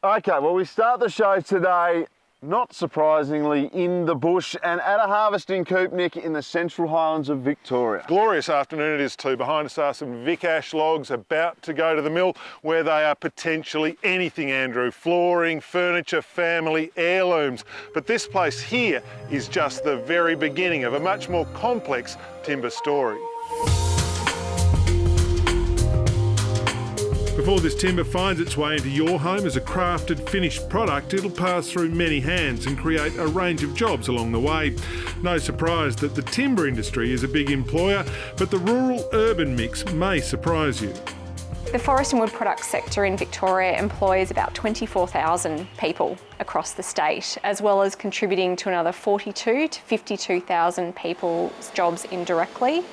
Okay, well, we start the show today, not surprisingly, in the bush and at a harvesting coop, Nick, in the Central Highlands of Victoria. Glorious afternoon it is too. Behind us are some Vic Ash logs about to go to the mill where they are potentially anything, Andrew. Flooring, furniture, family, heirlooms. But this place here is just the very beginning of a much more complex timber story. Before this timber finds its way into your home as a crafted, finished product, it'll pass through many hands and create a range of jobs along the way. No surprise that the timber industry is a big employer, but the rural-urban mix may surprise you. The forest and wood products sector in Victoria employs about 24,000 people across the state, as well as contributing to another 42 to 52,000 people's jobs indirectly.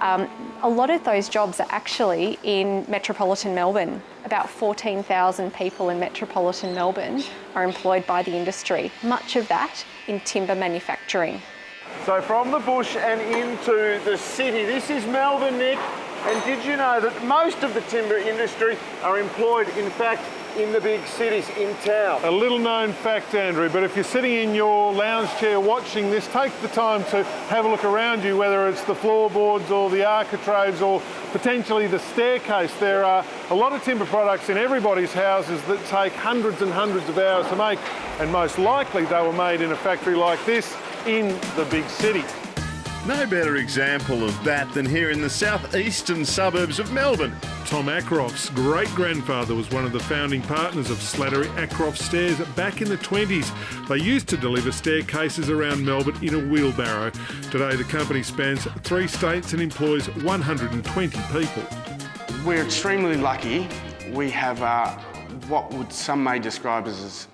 A lot of those jobs are actually in metropolitan Melbourne. About 14,000 people in metropolitan Melbourne are employed by the industry, much of that in timber manufacturing. So from the bush and into the city, this is Melbourne, Nick. And did you know that most of the timber industry are employed, in fact, in the big cities in town? A little known fact, Andrew, but if you're sitting in your lounge chair watching this, take the time to have a look around you, whether it's the floorboards or the architraves or potentially the staircase. There are a lot of timber products in everybody's houses that take hundreds and hundreds of hours to make, and most likely they were made in a factory like this in the big city. No better example of that than here in the southeastern suburbs of Melbourne. Tom Ackroft's great-grandfather was one of the founding partners of Slattery Ackroft Stairs back in the 20s. They used to deliver staircases around Melbourne in a wheelbarrow. Today the company spans 3 states and employs 120 people. We're extremely lucky. We have what some may describe as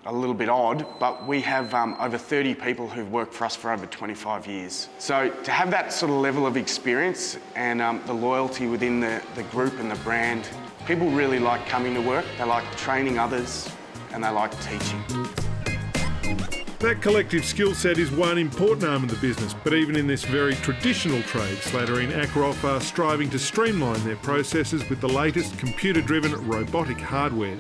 a little bit odd, but we have over 30 people who've worked for us for over 25 years. So to have that sort of level of experience and the loyalty within the group and the brand, people really like coming to work, they like training others, and they like teaching. That collective skill set is one important arm of the business, but even in this very traditional trade, Slattery and Ackroft are striving to streamline their processes with the latest computer-driven robotic hardware.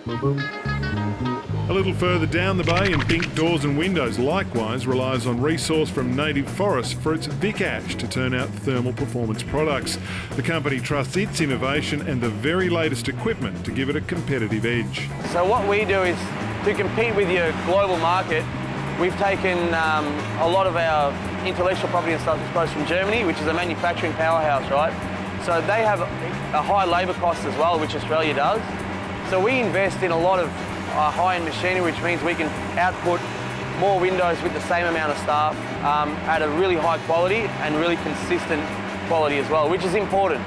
A little further down the bay, and Bink Doors and Windows likewise relies on resource from native forests for its Vic Ash to turn out thermal performance products. The company trusts its innovation and the very latest equipment to give it a competitive edge. So what we do is, to compete with your global market, we've taken a lot of our intellectual property and stuff, I suppose, from Germany, which is a manufacturing powerhouse, right? So they have a high labour cost as well, which Australia does. So we invest in a lot of high-end machinery, which means we can output more windows with the same amount of staff at a really high quality and really consistent quality as well, which is important.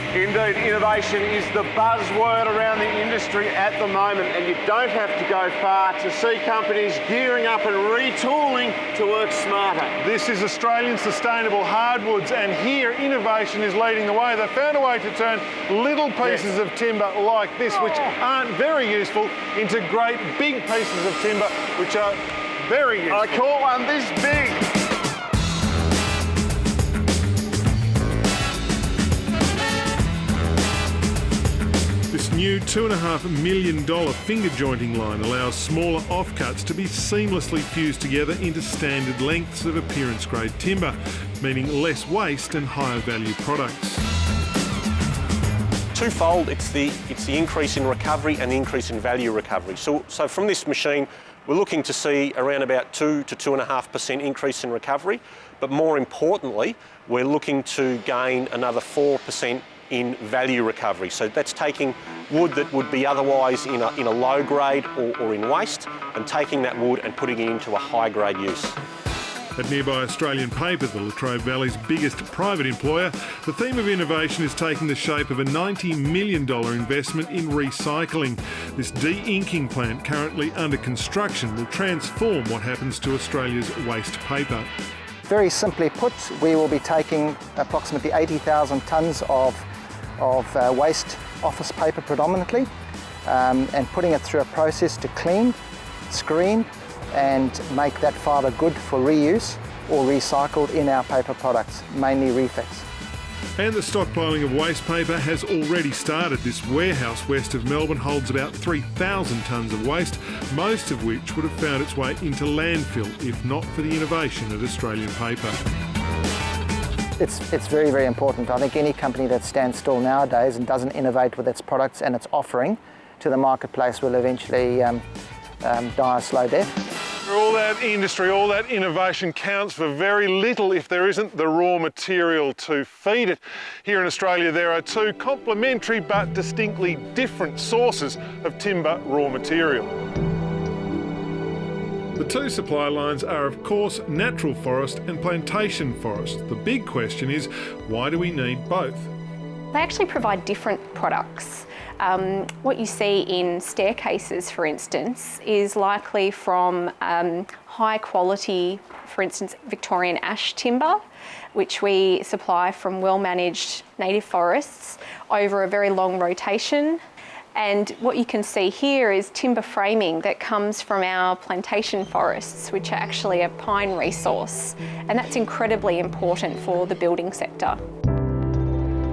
Indeed, innovation is the buzzword around the industry at the moment, and you don't have to go far to see companies gearing up and retooling to work smarter. This is Australian sustainable hardwoods, and here innovation is leading the way. They found a way to turn little pieces of timber like this, which aren't very useful, into great big pieces of timber, which are very useful. I caught one this big. This new $2.5 million finger jointing line allows smaller offcuts to be seamlessly fused together into standard lengths of appearance-grade timber, meaning less waste and higher value products. Twofold, it's the increase in recovery and the increase in value recovery. So from this machine, we're looking to see around about 2 to 2.5% increase in recovery, but more importantly, we're looking to gain another 4% in value recovery. So that's taking wood that would be otherwise in a low grade or in waste, and taking that wood and putting it into a high grade use. At nearby Australian Paper, the Latrobe Valley's biggest private employer, the theme of innovation is taking the shape of a $90 million investment in recycling. This de-inking plant, currently under construction, will transform what happens to Australia's waste paper. Very simply put, we will be taking approximately 80,000 tonnes of waste office paper predominantly, and putting it through a process to clean, screen and make that fibre good for reuse or recycled in our paper products, mainly reflex. And the stockpiling of waste paper has already started. This warehouse west of Melbourne holds about 3,000 tonnes of waste, most of which would have found its way into landfill if not for the innovation at Australian Paper. It's very, very important. I think any company that stands still nowadays and doesn't innovate with its products and its offering to the marketplace will eventually die a slow death. All that industry, all that innovation counts for very little if there isn't the raw material to feed it. Here in Australia there are two complementary but distinctly different sources of timber raw material. The two supply lines are of course natural forest and plantation forest. The big question is, why do we need both? They actually provide different products. What you see in staircases, for instance, is likely from high quality, for instance, Victorian ash timber, which we supply from well-managed native forests over a very long rotation. And what you can see here is timber framing that comes from our plantation forests, which are actually a pine resource. And that's incredibly important for the building sector.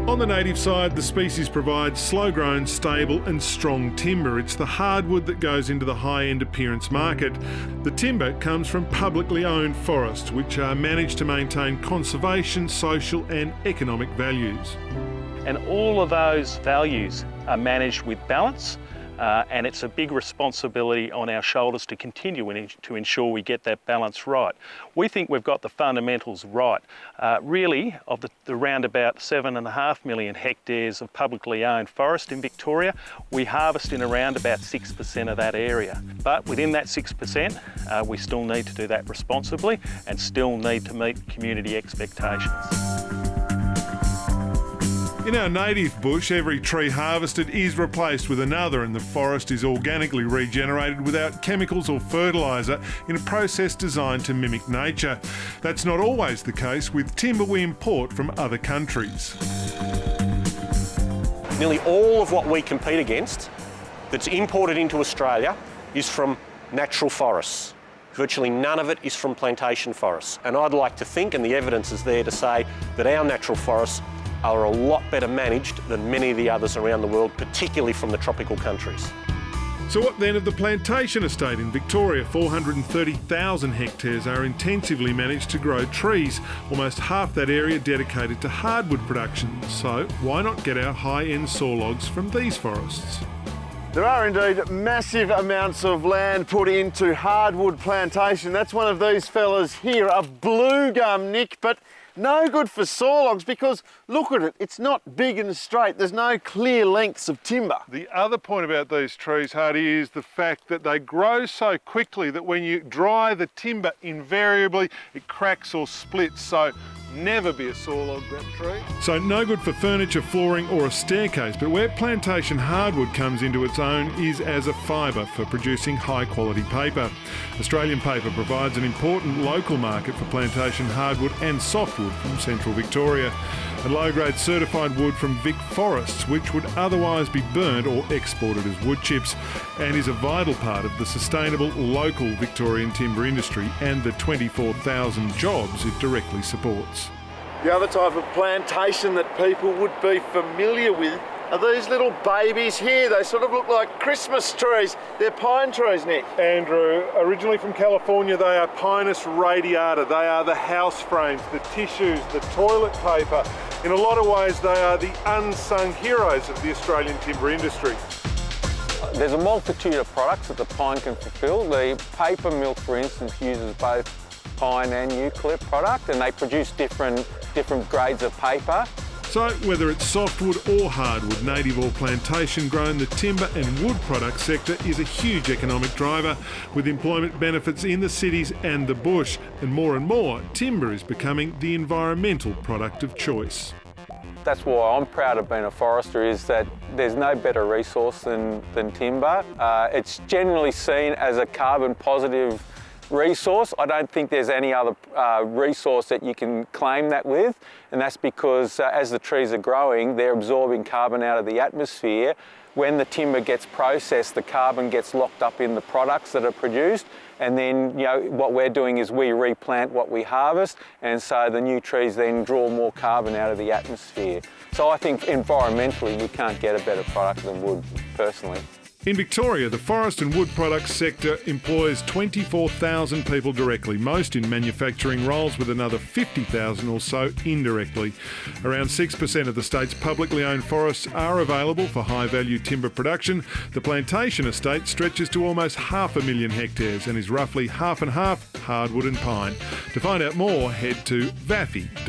On the native side, the species provides slow-grown, stable and strong timber. It's the hardwood that goes into the high-end appearance market. The timber comes from publicly owned forests, which are managed to maintain conservation, social and economic values. And all of those values are managed with balance, and it's a big responsibility on our shoulders to continue to ensure we get that balance right. We think we've got the fundamentals right. Really, of the round about 7.5 million hectares of publicly owned forest in Victoria, we harvest in around about 6% of that area. But within that 6%, we still need to do that responsibly and still need to meet community expectations. In our native bush, every tree harvested is replaced with another and the forest is organically regenerated without chemicals or fertiliser in a process designed to mimic nature. That's not always the case with timber we import from other countries. Nearly all of what we compete against that's imported into Australia is from natural forests. Virtually none of it is from plantation forests. And I'd like to think, and the evidence is there to say, that our natural forests are a lot better managed than many of the others around the world, particularly from the tropical countries. So what then of the plantation estate in Victoria? 430,000 hectares are intensively managed to grow trees, almost half that area dedicated to hardwood production. So why not get our high-end saw logs from these forests? There are indeed massive amounts of land put into hardwood plantation. That's one of these fellas here, a blue gum, Nick, but no good for saw logs because look at it, it's not big and straight. There's no clear lengths of timber. The other point about these trees, Hardy, is the fact that they grow so quickly that when you dry the timber, invariably it cracks or splits. So never be a saw log, that tree. So no good for furniture, flooring or a staircase, but where plantation hardwood comes into its own is as a fibre for producing high quality paper. Australian Paper provides an important local market for plantation hardwood and softwood from central Victoria, and low-grade certified wood from Vic forests, which would otherwise be burnt or exported as wood chips, and is a vital part of the sustainable local Victorian timber industry and the 24,000 jobs it directly supports. The other type of plantation that people would be familiar with are these little babies here. They sort of look like Christmas trees. They're pine trees, Nick. Andrew, originally from California, they are Pinus radiata. They are the house frames, the tissues, the toilet paper. In a lot of ways, they are the unsung heroes of the Australian timber industry. There's a multitude of products that the pine can fulfil. The paper mill, for instance, uses both pine and eucalypt product, and they produce different grades of paper. So whether it's softwood or hardwood, native or plantation grown, the timber and wood product sector is a huge economic driver with employment benefits in the cities and the bush. And more, timber is becoming the environmental product of choice. That's why I'm proud of being a forester, is that there's no better resource than timber. It's generally seen as a carbon positive resource. I don't think there's any other resource that you can claim that with, and that's because as the trees are growing, they're absorbing carbon out of the atmosphere, when the timber gets processed, the carbon gets locked up in the products that are produced, and then what we're doing is we replant what we harvest, and so the new trees then draw more carbon out of the atmosphere. So I think environmentally we can't get a better product than wood, personally. In Victoria, the forest and wood products sector employs 24,000 people directly, most in manufacturing roles, with another 50,000 or so indirectly. Around 6% of the state's publicly owned forests are available for high-value timber production. The plantation estate stretches to almost 500,000 hectares and is roughly half and half hardwood and pine. To find out more, head to vafi.com.au.